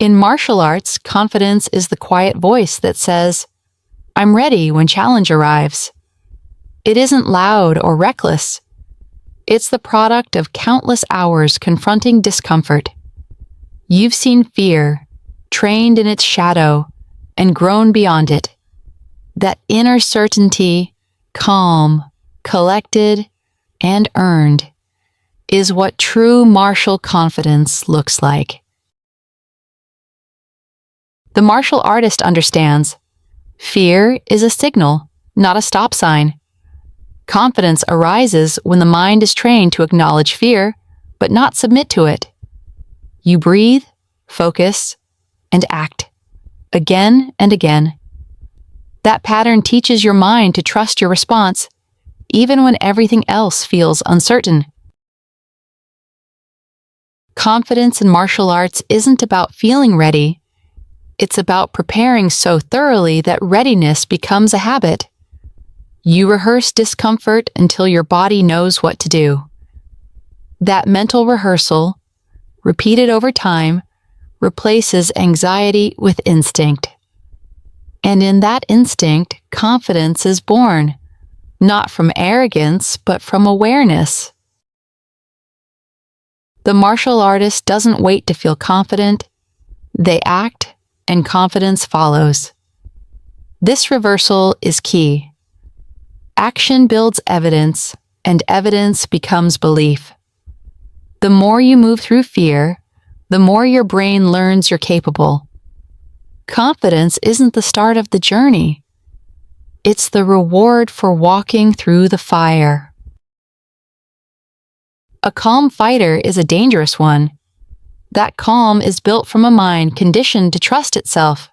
In martial arts, confidence is the quiet voice that says, "I'm ready when challenge arrives." It isn't loud or reckless. It's the product of countless hours confronting discomfort. You've seen fear, trained in its shadow, and grown beyond it. That inner certainty, calm, collected, and earned, is what true martial confidence looks like. The martial artist understands fear is a signal, not a stop sign. Confidence arises when the mind is trained to acknowledge fear, but not submit to it. You breathe, focus, and act, again and again. That pattern teaches your mind to trust your response, even when everything else feels uncertain. Confidence in martial arts isn't about feeling ready. It's about preparing so thoroughly that readiness becomes a habit. You rehearse discomfort until your body knows what to do. That mental rehearsal, repeated over time, replaces anxiety with instinct. And in that instinct, confidence is born, not from arrogance, but from awareness. The martial artist doesn't wait to feel confident. They act, and confidence follows. This reversal is key. Action builds evidence, and evidence becomes belief. The more you move through fear, the more your brain learns you're capable. Confidence isn't the start of the journey. It's the reward for walking through the fire. A calm fighter is a dangerous one. That calm is built from a mind conditioned to trust itself.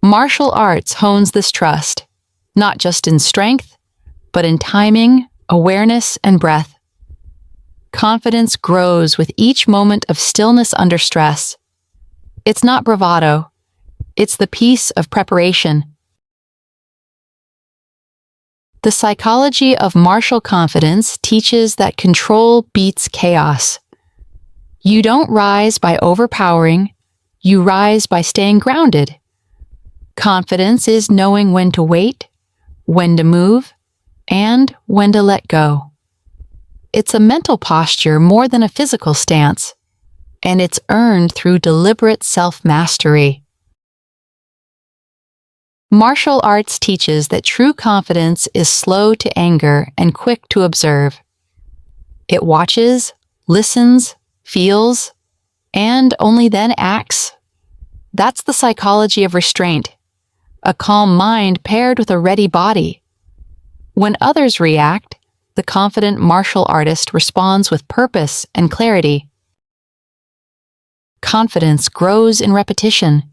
Martial arts hones this trust, not just in strength, but in timing, awareness, and breath. Confidence grows with each moment of stillness under stress. It's not bravado. It's the peace of preparation. The psychology of martial confidence teaches that control beats chaos. You don't rise by overpowering, you rise by staying grounded. Confidence is knowing when to wait, when to move, and when to let go. It's a mental posture more than a physical stance, and it's earned through deliberate self-mastery. Martial arts teaches that true confidence is slow to anger and quick to observe. It watches, listens, feels, and only then acts. That's the psychology of restraint, a calm mind paired with a ready body. When others react, the confident martial artist responds with purpose and clarity. Confidence grows in repetition.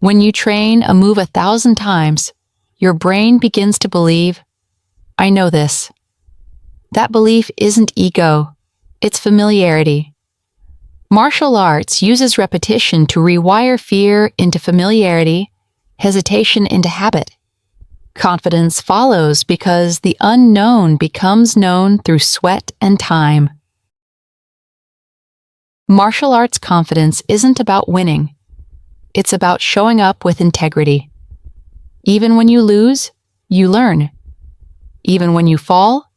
When you train a move 1,000 times, your brain begins to believe, "I know this." That belief isn't ego, it's familiarity. Martial arts uses repetition to rewire fear into familiarity, hesitation into habit. Confidence follows because the unknown becomes known through sweat and time. Martial arts confidence isn't about winning. It's about showing up with integrity. Even when you lose, you learn. Even when you fall,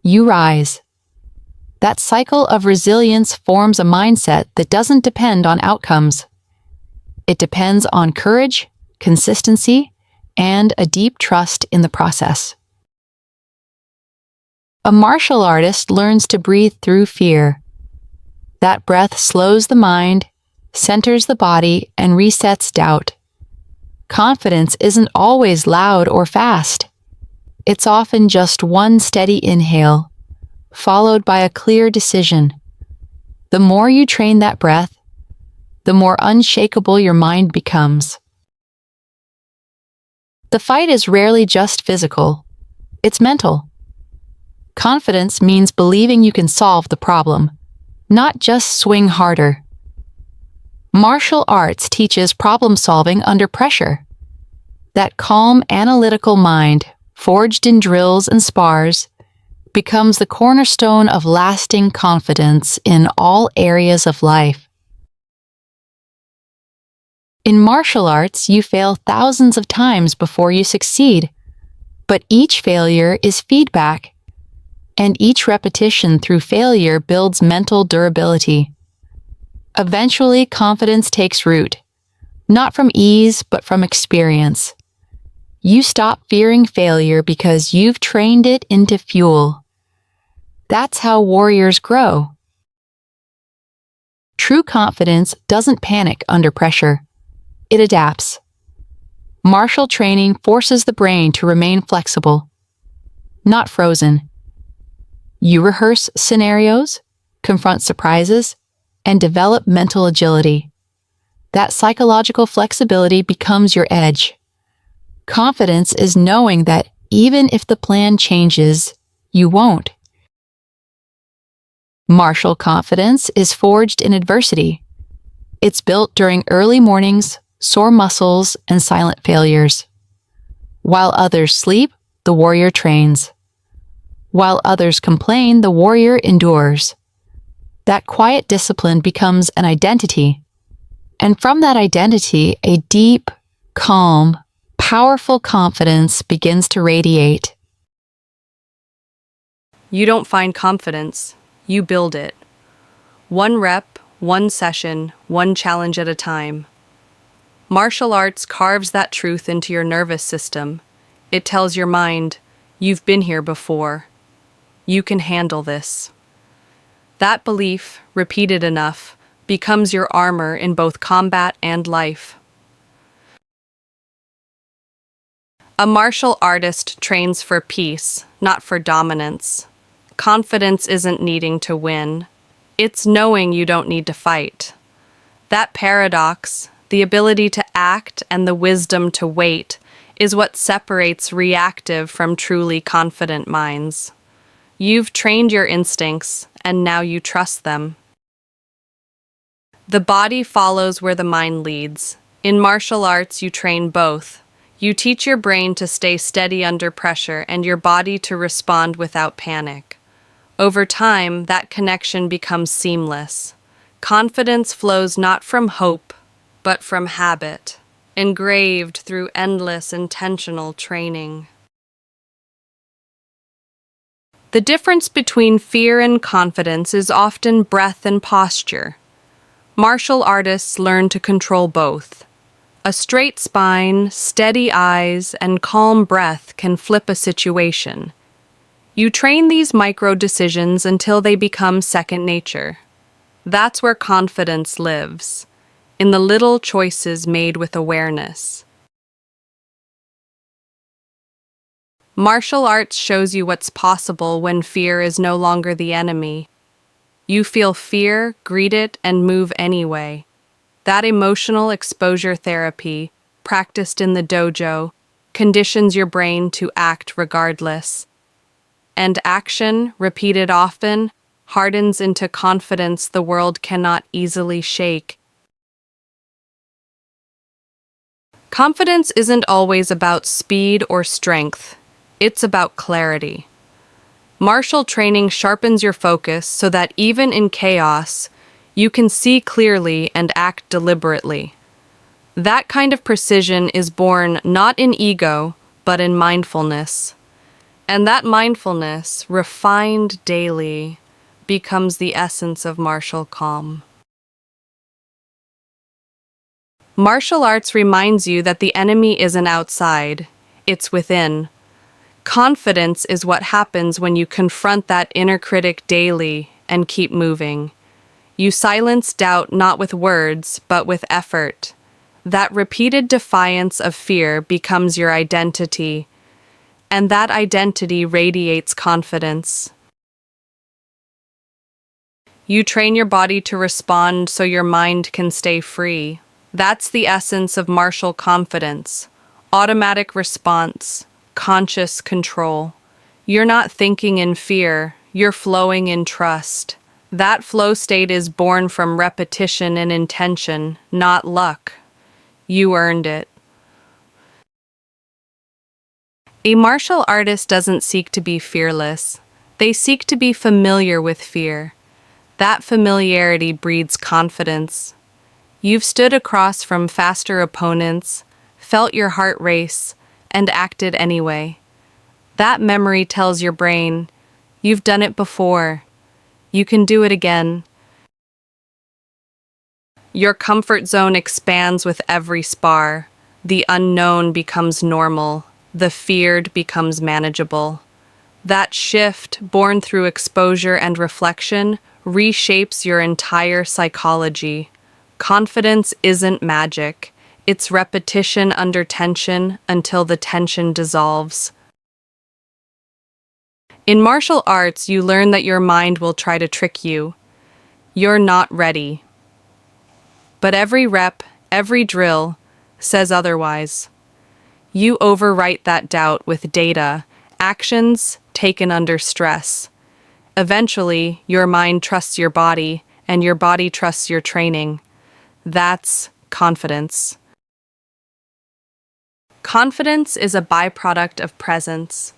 you rise. That cycle of resilience forms a mindset that doesn't depend on outcomes. It depends on courage, consistency, and a deep trust in the process. A martial artist learns to breathe through fear. That breath slows the mind, centers the body, and resets doubt. Confidence isn't always loud or fast. It's often just one steady inhale, followed by a clear decision. The more you train that breath, the more unshakable your mind becomes. The fight is rarely just physical. It's mental. Confidence means believing you can solve the problem, not just swing harder. Martial arts teaches problem solving under pressure. That calm, analytical mind, forged in drills and spars, becomes the cornerstone of lasting confidence in all areas of life. In martial arts, you fail thousands of times before you succeed, but each failure is feedback, and each repetition through failure builds mental durability. Eventually, confidence takes root, not from ease, but from experience. You stop fearing failure because you've trained it into fuel. That's how warriors grow. True confidence doesn't panic under pressure. It adapts. Martial training forces the brain to remain flexible, not frozen. You rehearse scenarios, confront surprises, and develop mental agility. That psychological flexibility becomes your edge. Confidence is knowing that even if the plan changes, you won't. Martial confidence is forged in adversity. It's built during early mornings, sore muscles, and silent failures. While others sleep, the warrior trains. While others complain, the warrior endures. That quiet discipline becomes an identity. And from that identity, a deep, calm, powerful confidence begins to radiate. You don't find confidence, you build it. One rep, one session, one challenge at a time. Martial arts carves that truth into your nervous system. It tells your mind, you've been here before. You can handle this. That belief, repeated enough, becomes your armor in both combat and life. A martial artist trains for peace, not for dominance. Confidence isn't needing to win. It's knowing you don't need to fight. That paradox, the ability to act and the wisdom to wait, is what separates reactive from truly confident minds. You've trained your instincts, and now you trust them. The body follows where the mind leads. In martial arts, you train both. You teach your brain to stay steady under pressure and your body to respond without panic. Over time, that connection becomes seamless. Confidence flows not from hope, but from habit, engraved through endless intentional training. The difference between fear and confidence is often breath and posture. Martial artists learn to control both. A straight spine, steady eyes, and calm breath can flip a situation. You train these micro decisions until they become second nature. That's where confidence lives, in the little choices made with awareness. Martial arts shows you what's possible when fear is no longer the enemy. You feel fear, greet it, and move anyway. That emotional exposure therapy, practiced in the dojo, conditions your brain to act regardless. And action, repeated often, hardens into confidence the world cannot easily shake. Confidence isn't always about speed or strength. It's about clarity. Martial training sharpens your focus so that even in chaos, you can see clearly and act deliberately. That kind of precision is born not in ego, but in mindfulness. And that mindfulness, refined daily, becomes the essence of martial calm. Martial arts reminds you that the enemy isn't outside, it's within. Confidence is what happens when you confront that inner critic daily and keep moving. You silence doubt not with words, but with effort. That repeated defiance of fear becomes your identity, and that identity radiates confidence. You train your body to respond so your mind can stay free. That's the essence of martial confidence. Automatic response, conscious control. You're not thinking in fear, you're flowing in trust. That flow state is born from repetition and intention, not luck. You earned it. A martial artist doesn't seek to be fearless. They seek to be familiar with fear. That familiarity breeds confidence. You've stood across from faster opponents, felt your heart race, and acted anyway. That memory tells your brain, you've done it before. You can do it again. Your comfort zone expands with every spar. The unknown becomes normal. The feared becomes manageable. That shift, born through exposure and reflection, reshapes your entire psychology. Confidence isn't magic. It's repetition under tension until the tension dissolves. In martial arts, you learn that your mind will try to trick you. You're not ready. But every rep, every drill, says otherwise. You overwrite that doubt with data, actions taken under stress. Eventually, your mind trusts your body, and your body trusts your training. That's confidence. Confidence is a byproduct of presence.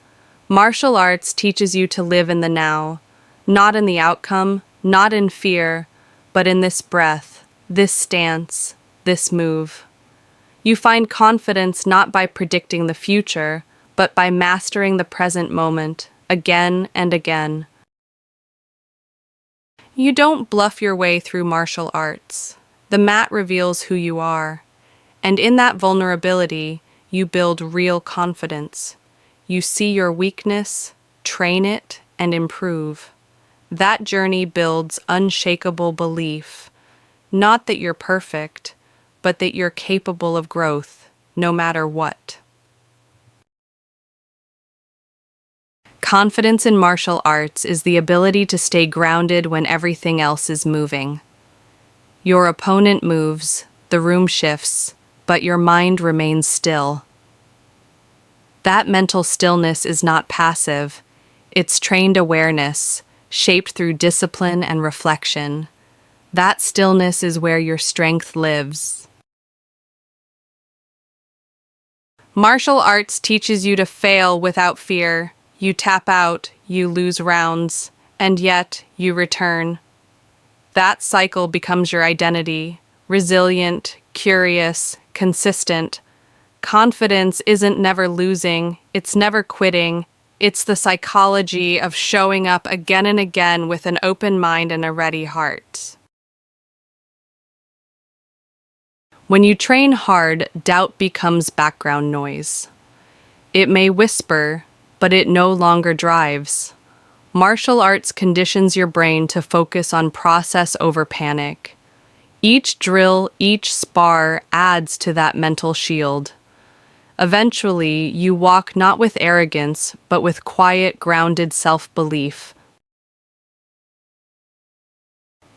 Martial arts teaches you to live in the now, not in the outcome, not in fear, but in this breath, this stance, this move. You find confidence not by predicting the future, but by mastering the present moment, again and again. You don't bluff your way through martial arts. The mat reveals who you are, and in that vulnerability, you build real confidence. You see your weakness, train it, and improve. That journey builds unshakable belief, not that you're perfect, but that you're capable of growth, no matter what. Confidence in martial arts is the ability to stay grounded when everything else is moving. Your opponent moves, the room shifts, but your mind remains still. That mental stillness is not passive. It's trained awareness, shaped through discipline and reflection. That stillness is where your strength lives. Martial arts teaches you to fail without fear. You tap out, you lose rounds, and yet you return. That cycle becomes your identity, resilient, curious, consistent. Confidence isn't never losing, it's never quitting. It's the psychology of showing up again and again with an open mind and a ready heart. When you train hard, doubt becomes background noise. It may whisper, but it no longer drives. Martial arts conditions your brain to focus on process over panic. Each drill, each spar adds to that mental shield. Eventually, you walk not with arrogance, but with quiet, grounded self-belief.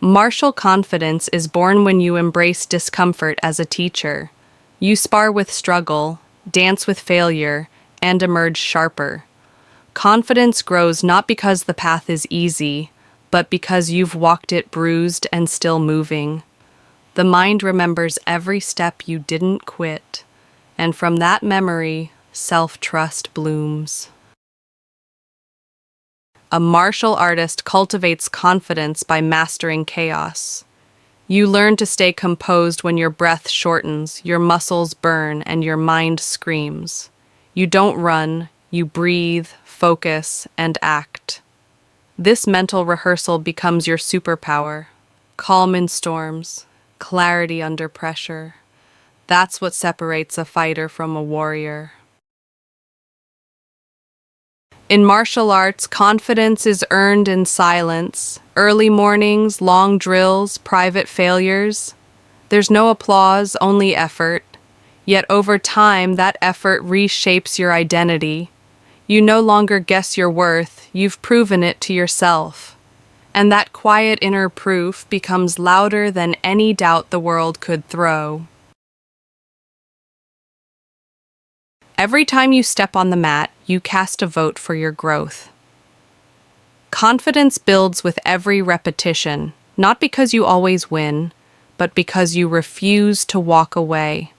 Martial confidence is born when you embrace discomfort as a teacher. You spar with struggle, dance with failure, and emerge sharper. Confidence grows not because the path is easy, but because you've walked it bruised and still moving. The mind remembers every step you didn't quit, and from that memory, self-trust blooms. A martial artist cultivates confidence by mastering chaos. You learn to stay composed when your breath shortens, your muscles burn, and your mind screams. You don't run, you breathe, focus, and act. This mental rehearsal becomes your superpower. Calm in storms, clarity under pressure. That's what separates a fighter from a warrior. In martial arts, confidence is earned in silence. Early mornings, long drills, private failures. There's no applause, only effort. Yet over time, that effort reshapes your identity. You no longer guess your worth, you've proven it to yourself. And that quiet inner proof becomes louder than any doubt the world could throw. Every time you step on the mat, you cast a vote for your growth. Confidence builds with every repetition, not because you always win, but because you refuse to walk away.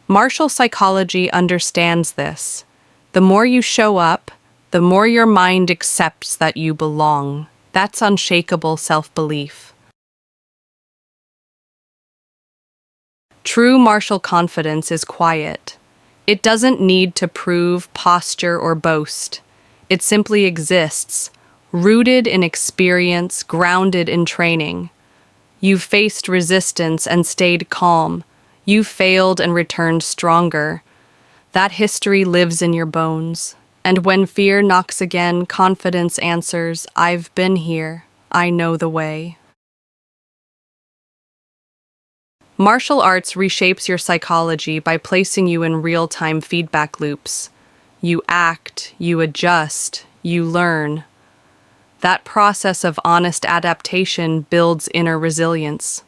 Martial psychology understands this. The more you show up, the more your mind accepts that you belong. That's unshakable self-belief. True martial confidence is quiet. It doesn't need to prove, posture, or boast. It simply exists, rooted in experience, grounded in training. You've faced resistance and stayed calm. You've failed and returned stronger. That history lives in your bones. And when fear knocks again, confidence answers, "I've been here. I know the way." Martial arts reshapes your psychology by placing you in real-time feedback loops. You act, you adjust, you learn. That process of honest adaptation builds inner resilience.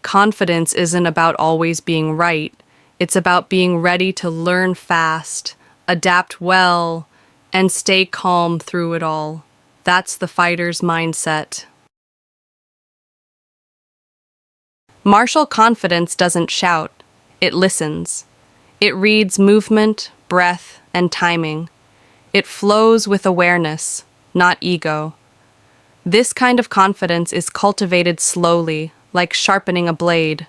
Confidence isn't about always being right. It's about being ready to learn fast, adapt well, and stay calm through it all. That's the fighter's mindset. Martial confidence doesn't shout, it listens. It reads movement, breath, and timing. It flows with awareness, not ego. This kind of confidence is cultivated slowly, like sharpening a blade.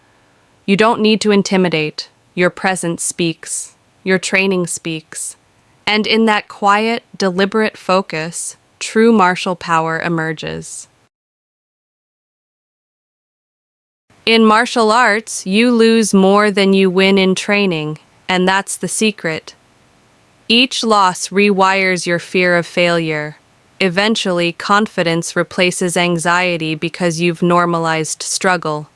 You don't need to intimidate. Your presence speaks. Your training speaks. And in that quiet, deliberate focus, true martial power emerges. In martial arts, you lose more than you win in training, and that's the secret. Each loss rewires your fear of failure. Eventually, confidence replaces anxiety because you've normalized struggle.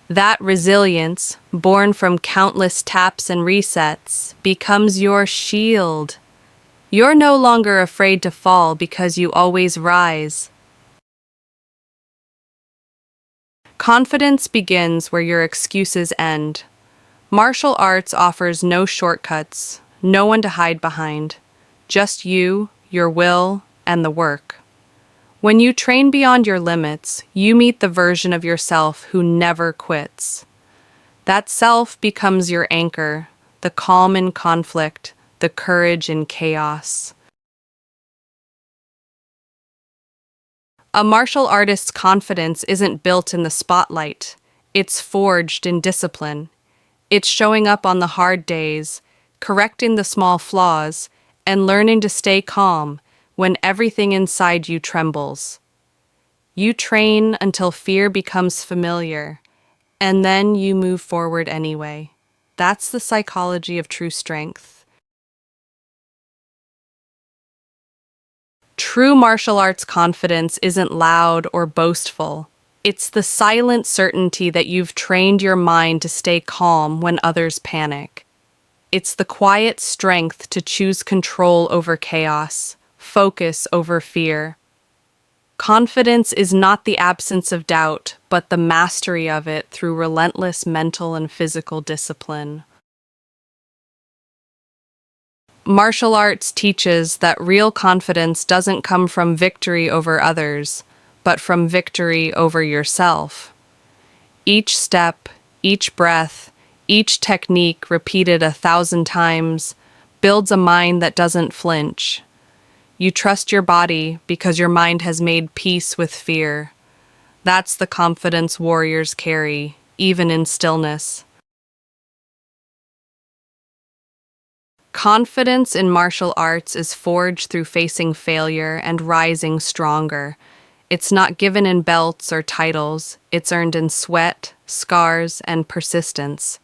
That resilience, born from countless taps and resets, becomes your shield. You're no longer afraid to fall because you always rise. Confidence begins where your excuses end. Martial arts offers no shortcuts, no one to hide behind. Just you, your will, and the work. When you train beyond your limits, you meet the version of yourself who never quits. That self becomes your anchor, the calm in conflict, the courage in chaos. A martial artist's confidence isn't built in the spotlight. It's forged in discipline. It's showing up on the hard days, correcting the small flaws, and learning to stay calm when everything inside you trembles. You train until fear becomes familiar, and then you move forward anyway. That's the psychology of true strength. True martial arts confidence isn't loud or boastful. It's the silent certainty that you've trained your mind to stay calm when others panic. It's the quiet strength to choose control over chaos, focus over fear. Confidence is not the absence of doubt, but the mastery of it through relentless mental and physical discipline. Martial arts teaches that real confidence doesn't come from victory over others, but from victory over yourself. Each step, each breath, each technique repeated 1,000 times builds a mind that doesn't flinch. You trust your body because your mind has made peace with fear. That's the confidence warriors carry, even in stillness. Confidence in martial arts is forged through facing failure and rising stronger. It's not given in belts or titles, it's earned in sweat, scars, and persistence.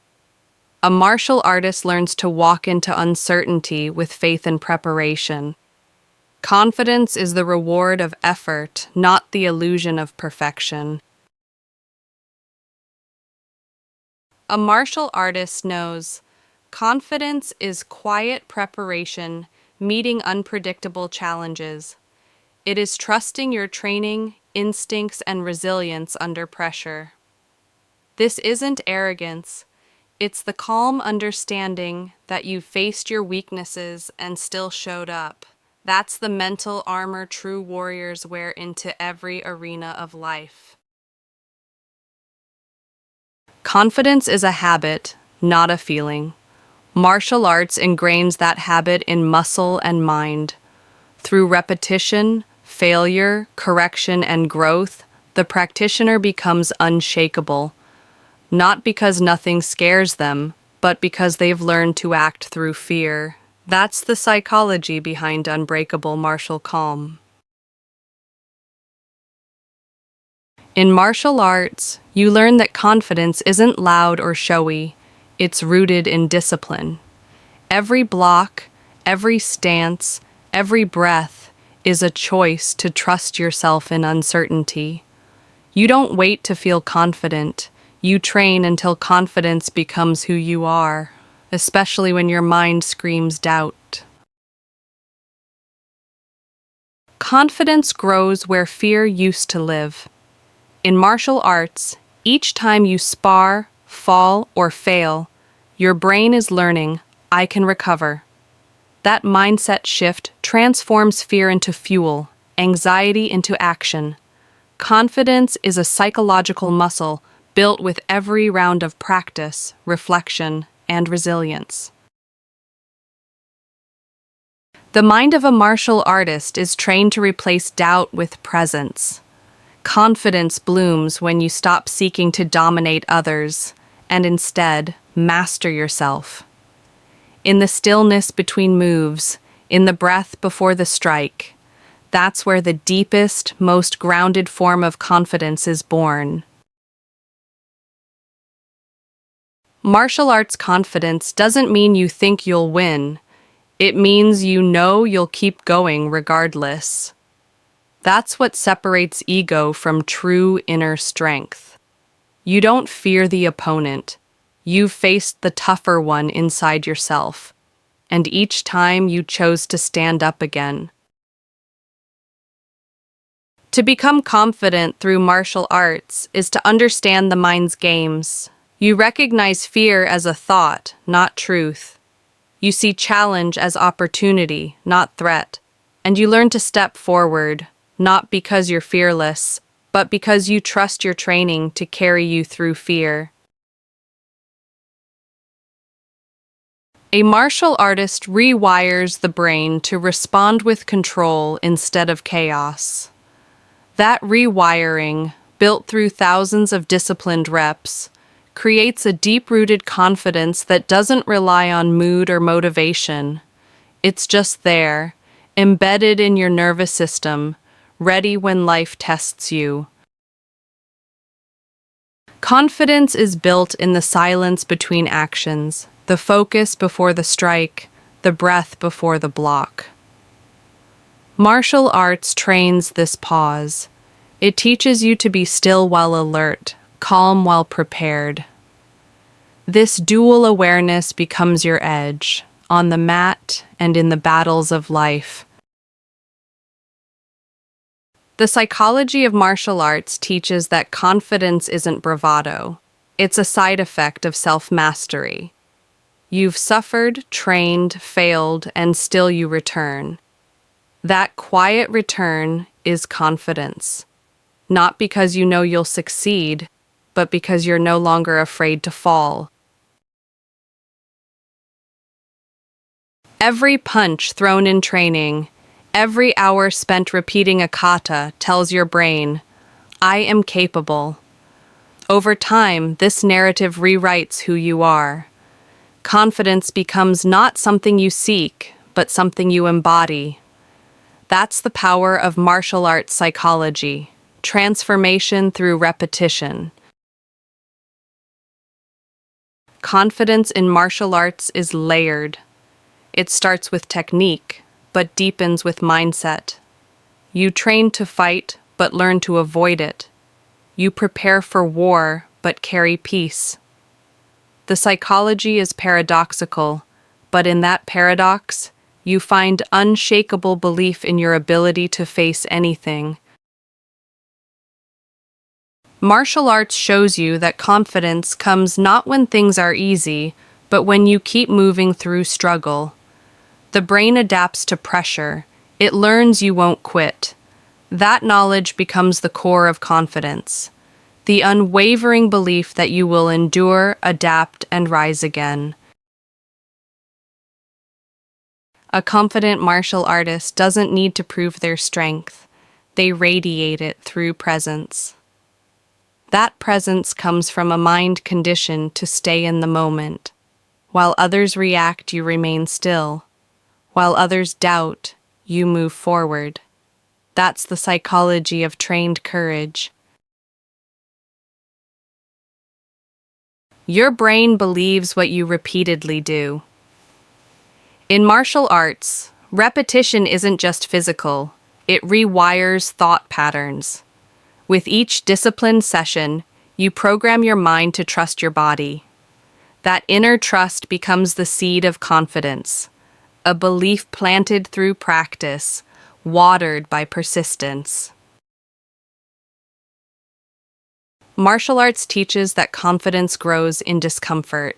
A martial artist learns to walk into uncertainty with faith and preparation. Confidence is the reward of effort, not the illusion of perfection. A martial artist knows confidence is quiet preparation, meeting unpredictable challenges. It is trusting your training, instincts, and resilience under pressure. This isn't arrogance. It's the calm understanding that you faced your weaknesses and still showed up. That's the mental armor true warriors wear into every arena of life. Confidence is a habit, not a feeling. Martial arts ingrains that habit in muscle and mind. Through repetition, failure, correction, and growth, the practitioner becomes unshakable. not because nothing scares them, but because they've learned to act through fear. That's the psychology behind unbreakable martial calm. In martial arts, you learn that confidence isn't loud or showy, it's rooted in discipline. Every block, every stance, every breath is a choice to trust yourself in uncertainty. You don't wait to feel confident. You train until confidence becomes who you are, especially when your mind screams doubt. Confidence grows where fear used to live. In martial arts, each time you spar, fall, or fail, your brain is learning, I can recover. That mindset shift transforms fear into fuel, anxiety into action. Confidence is a psychological muscle built with every round of practice, reflection, and resilience. The mind of a martial artist is trained to replace doubt with presence. Confidence blooms when you stop seeking to dominate others and instead master yourself. In the stillness between moves, in the breath before the strike, that's where the deepest, most grounded form of confidence is born. Martial arts confidence doesn't mean you think you'll win. It means you know you'll keep going regardless. That's what separates ego from true inner strength. You don't fear the opponent. You've faced the tougher one inside yourself, and each time you chose to stand up again. To become confident through martial arts is to understand the mind's games. You recognize fear as a thought, not truth. You see challenge as opportunity, not threat. And you learn to step forward, not because you're fearless, but because you trust your training to carry you through fear. A martial artist rewires the brain to respond with control instead of chaos. That rewiring, built through thousands of disciplined reps, creates a deep-rooted confidence that doesn't rely on mood or motivation. It's just there, embedded in your nervous system, ready when life tests you. Confidence is built in the silence between actions, the focus before the strike, the breath before the block. Martial arts trains this pause. It teaches you to be still while alert, calm while prepared. This dual awareness becomes your edge, on the mat and in the battles of life. The psychology of martial arts teaches that confidence isn't bravado. It's a side effect of self-mastery. You've suffered, trained, failed, and still you return. That quiet return is confidence. Not because you know you'll succeed, but because you're no longer afraid to fall. Every punch thrown in training, every hour spent repeating a kata tells your brain, I am capable. Over time, this narrative rewrites who you are. Confidence becomes not something you seek, but something you embody. That's the power of martial arts psychology, transformation through repetition. Confidence in martial arts is layered. It starts with technique, but deepens with mindset. You train to fight, but learn to avoid it. You prepare for war, but carry peace. The psychology is paradoxical, but in that paradox, you find unshakable belief in your ability to face anything. Martial arts shows you that confidence comes not when things are easy, but when you keep moving through struggle. The brain adapts to pressure. It learns you won't quit. That knowledge becomes the core of confidence. The unwavering belief that you will endure, adapt, and rise again. A confident martial artist doesn't need to prove their strength. They radiate it through presence. That presence comes from a mind conditioned to stay in the moment. While others react, you remain still. While others doubt, you move forward. That's the psychology of trained courage. Your brain believes what you repeatedly do. In martial arts, repetition isn't just physical, it rewires thought patterns. With each disciplined session, you program your mind to trust your body. That inner trust becomes the seed of confidence, a belief planted through practice, watered by persistence. Martial arts teaches that confidence grows in discomfort.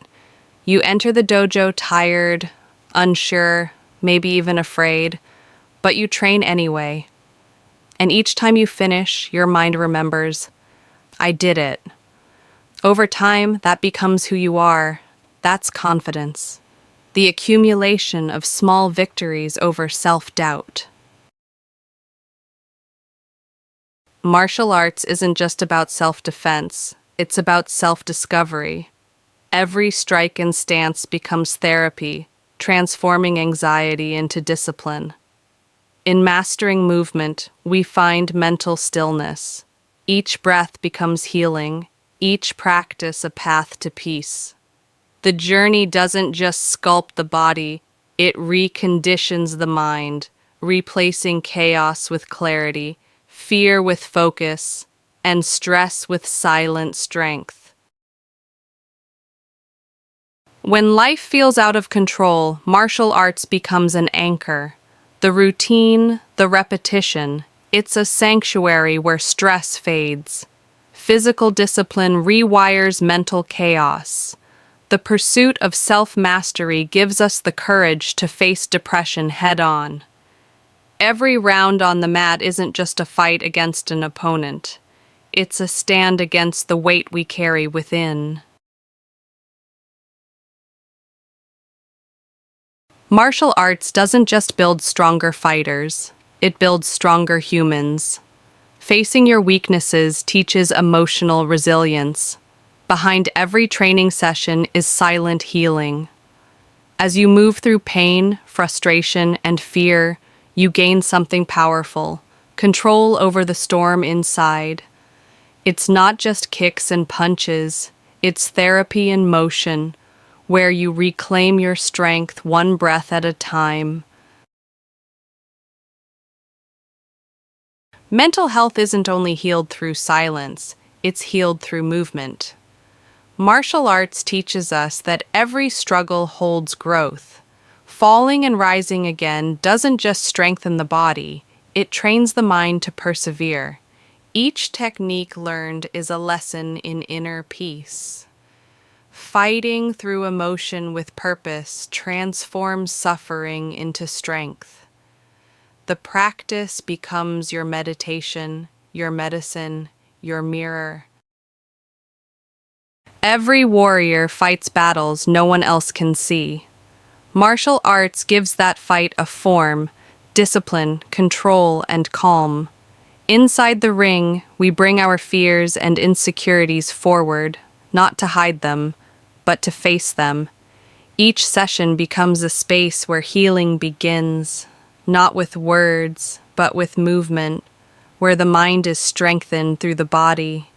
You enter the dojo tired, unsure, maybe even afraid, but you train anyway. And each time you finish, your mind remembers, I did it. Over time, that becomes who you are. That's confidence. The accumulation of small victories over self-doubt. Martial arts isn't just about self-defense, it's about self-discovery. Every strike and stance becomes therapy, transforming anxiety into discipline. In mastering movement, we find mental stillness. Each breath becomes healing, each practice a path to peace. The journey doesn't just sculpt the body, it reconditions the mind, replacing chaos with clarity, fear with focus, and stress with silent strength. When life feels out of control, martial arts becomes an anchor. The routine, the repetition, it's a sanctuary where stress fades. Physical discipline rewires mental chaos. The pursuit of self-mastery gives us the courage to face depression head-on. Every round on the mat isn't just a fight against an opponent. It's a stand against the weight we carry within. Martial arts doesn't just build stronger fighters, it builds stronger humans. Facing your weaknesses teaches emotional resilience. Behind every training session is silent healing. As you move through pain, frustration, and fear, you gain something powerful, control over the storm inside. It's not just kicks and punches, it's therapy in motion, where you reclaim your strength one breath at a time. Mental health isn't only healed through silence, it's healed through movement. Martial arts teaches us that every struggle holds growth. Falling and rising again doesn't just strengthen the body, it trains the mind to persevere. Each technique learned is a lesson in inner peace. Fighting through emotion with purpose transforms suffering into strength. The practice becomes your meditation, your medicine, your mirror. Every warrior fights battles no one else can see. Martial arts gives that fight a form, discipline, control, and calm. Inside the ring, we bring our fears and insecurities forward, not to hide them, but to face them. Each session becomes a space where healing begins, not with words, but with movement, where the mind is strengthened through the body.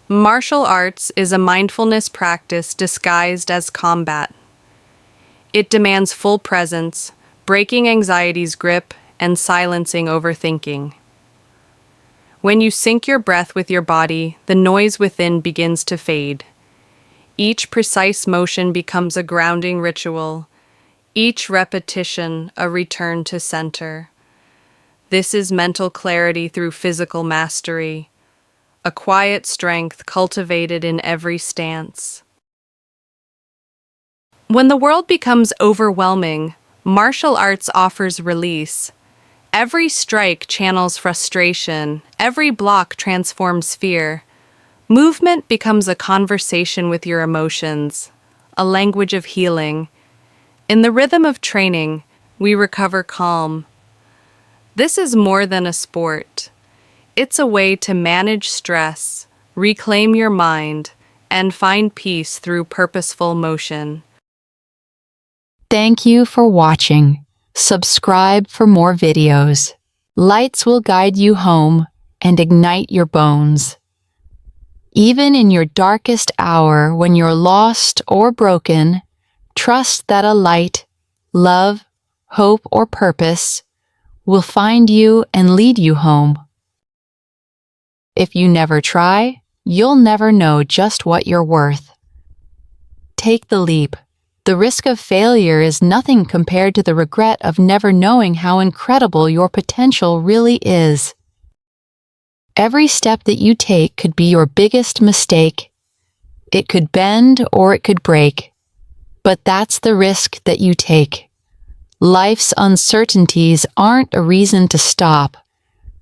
Martial arts is a mindfulness practice disguised as combat. It demands full presence, breaking anxiety's grip and silencing overthinking. When you sync your breath with your body, the noise within begins to fade. Each precise motion becomes a grounding ritual, each repetition a return to center. This is mental clarity through physical mastery, a quiet strength cultivated in every stance. When the world becomes overwhelming, martial arts offers release. Every strike channels frustration, every block transforms fear. Movement becomes a conversation with your emotions, a language of healing. In the rhythm of training, we recover calm. This is more than a sport. It's a way to manage stress, reclaim your mind, and find peace through purposeful motion. Thank you for watching. Subscribe for more videos. Lights will guide you home and ignite your bones. Even in your darkest hour, when you're lost or broken, trust that a light, love, hope, or purpose will find you and lead you home. If you never try, you'll never know just what you're worth. Take the leap. The risk of failure is nothing compared to the regret of never knowing how incredible your potential really is. Every step that you take could be your biggest mistake. It could bend or it could break. But that's the risk that you take. Life's uncertainties aren't a reason to stop.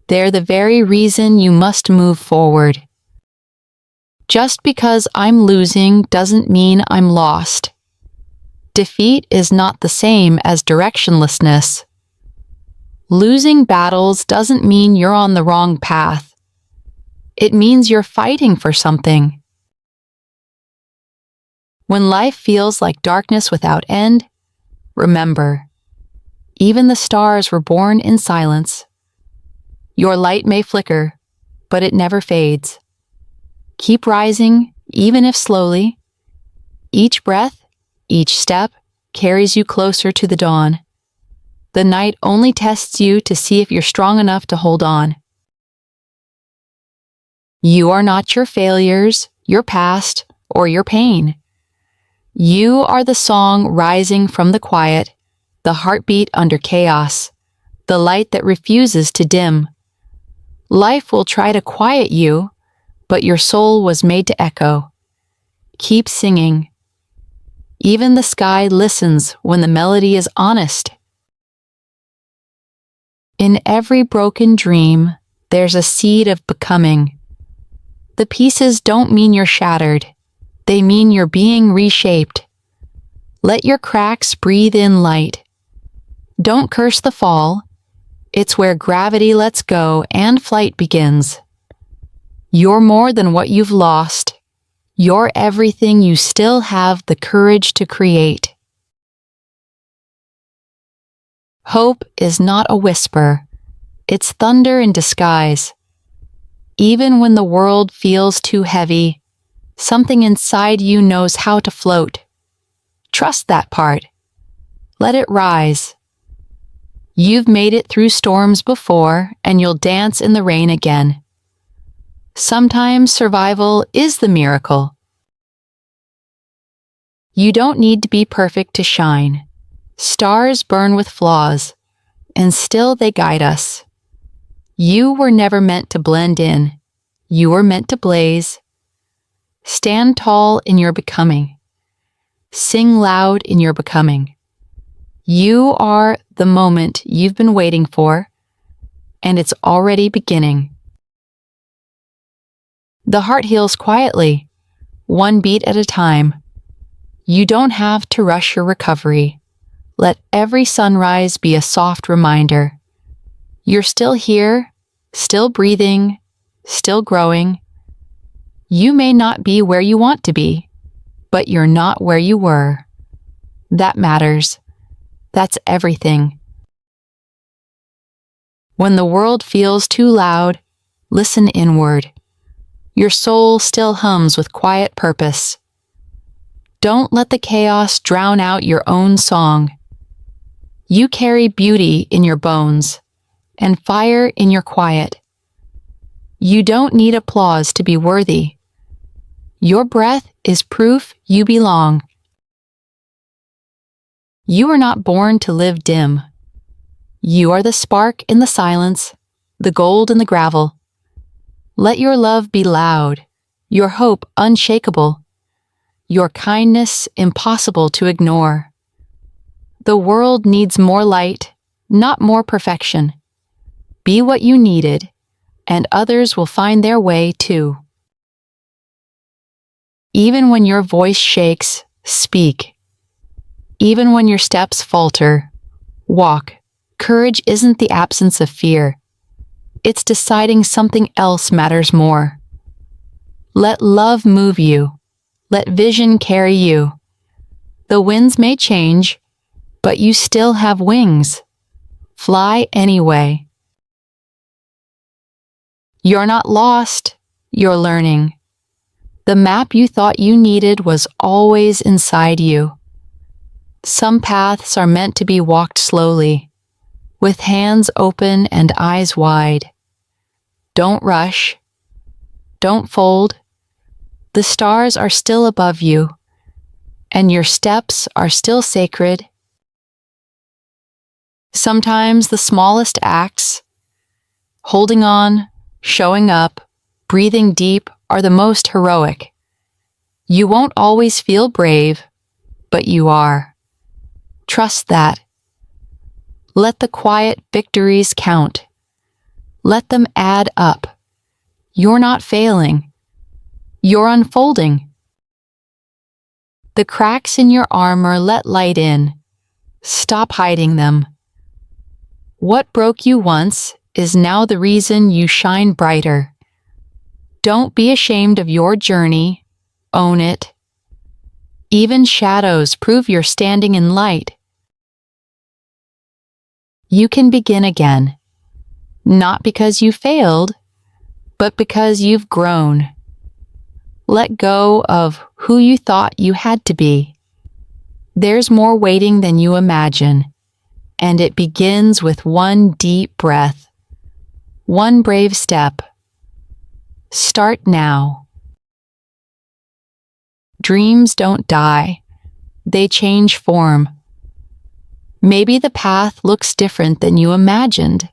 They're the very reason you must move forward. Just because I'm losing doesn't mean I'm lost. Defeat is not the same as directionlessness. Losing battles doesn't mean you're on the wrong path. It means you're fighting for something. When life feels like darkness without end, remember, even the stars were born in silence. Your light may flicker, but it never fades. Keep rising, even if slowly. Each breath, each step, carries you closer to the dawn. The night only tests you to see if you're strong enough to hold on. You are not your failures, your past, or your pain. You are the song rising from the quiet, the heartbeat under chaos, the light that refuses to dim. Life will try to quiet you, but your soul was made to echo. Keep singing. Even the sky listens when the melody is honest. In every broken dream, there's a seed of becoming. The pieces don't mean you're shattered. They mean you're being reshaped. Let your cracks breathe in light. Don't curse the fall. It's where gravity lets go and flight begins. You're more than what you've lost. You're everything you still have the courage to create. Hope is not a whisper. It's thunder in disguise. Even when the world feels too heavy, something inside you knows how to float. Trust that part. Let it rise. You've made it through storms before, and you'll dance in the rain again. Sometimes survival is the miracle. You don't need to be perfect to shine. Stars burn with flaws, and still they guide us. You were never meant to blend in. You were meant to blaze. Stand tall in your becoming. Sing loud in your becoming. You are the moment you've been waiting for, and it's already beginning. The heart heals quietly, one beat at a time. You don't have to rush your recovery. Let every sunrise be a soft reminder. You're still here, still breathing, still growing. You may not be where you want to be, but you're not where you were. That matters. That's everything. When the world feels too loud, listen inward. Your soul still hums with quiet purpose. Don't let the chaos drown out your own song. You carry beauty in your bones and fire in your quiet. You don't need applause to be worthy. Your breath is proof you belong. You are not born to live dim. You are the spark in the silence, the gold in the gravel. Let your love be loud, your hope unshakable, your kindness impossible to ignore. The world needs more light, not more perfection. Be what you needed, and others will find their way too. Even when your voice shakes, speak. Even when your steps falter, walk. Courage isn't the absence of fear. it's deciding something else matters more. Let love move you. Let vision carry you. The winds may change, but you still have wings. Fly anyway. You're not lost, you're learning. The map you thought you needed was always inside you. Some paths are meant to be walked slowly, with hands open and eyes wide. Don't rush. Don't fold. The stars are still above you, and your steps are still sacred. Sometimes the smallest acts, holding on, showing up, breathing deep, are the most heroic. You won't always feel brave, but you are. Trust that. Let the quiet victories count. Let them add up. You're not failing. You're unfolding. The cracks in your armor let light in. Stop hiding them. What broke you once is now the reason you shine brighter. Don't be ashamed of your journey. Own it. Even shadows prove you're standing in light. You can begin again, not because you failed, but because you've grown. Let go of who you thought you had to be. There's more waiting than you imagine, and it begins with one deep breath, one brave step. Start now. Dreams don't die. They change form. Maybe the path looks different than you imagined,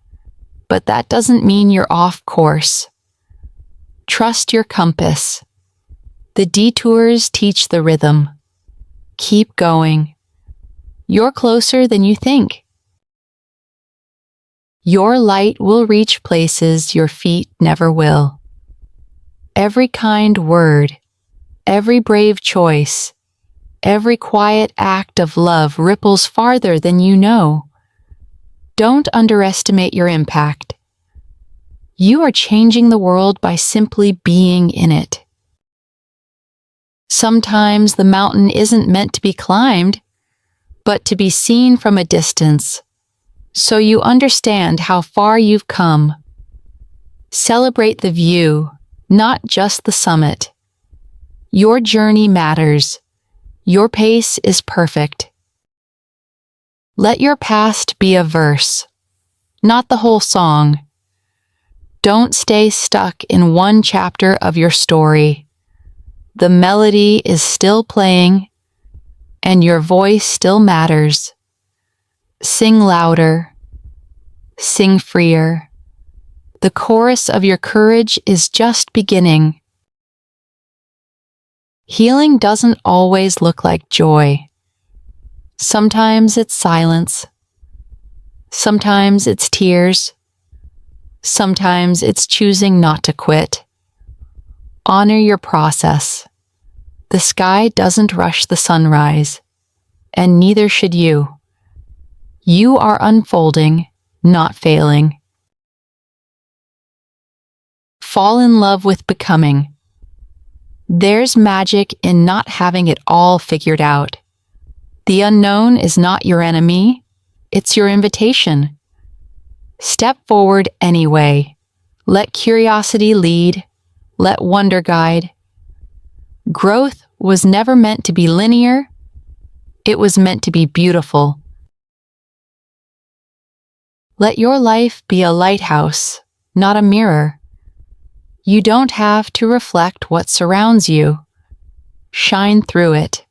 but that doesn't mean you're off course. Trust your compass. The detours teach the rhythm. Keep going. You're closer than you think. Your light will reach places your feet never will. Every kind word, every brave choice, every quiet act of love ripples farther than you know. Don't underestimate your impact. You are changing the world by simply being in it. Sometimes the mountain isn't meant to be climbed, but to be seen from a distance, so you understand how far you've come. Celebrate the view, not just the summit. Your journey matters. Your pace is perfect. Let your past be a verse, not the whole song. Don't stay stuck in one chapter of your story. The melody is still playing, and your voice still matters. Sing louder. Sing freer. The chorus of your courage is just beginning. Healing doesn't always look like joy. Sometimes it's silence. Sometimes it's tears. Sometimes it's choosing not to quit. Honor your process. The sky doesn't rush the sunrise, and neither should you. You are unfolding, not failing. Fall in love with becoming. There's magic in not having it all figured out. The unknown is not your enemy, it's your invitation. Step forward anyway. Let curiosity lead. Let wonder guide. Growth was never meant to be linear. It was meant to be beautiful. Let your life be a lighthouse, not a mirror. You don't have to reflect what surrounds you. Shine through it.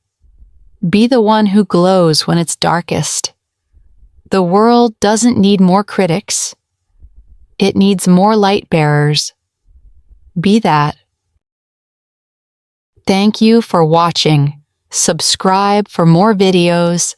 Be the one who glows when it's darkest. The world doesn't need more critics. It needs more light bearers. Be that. Thank you for watching. Subscribe for more videos.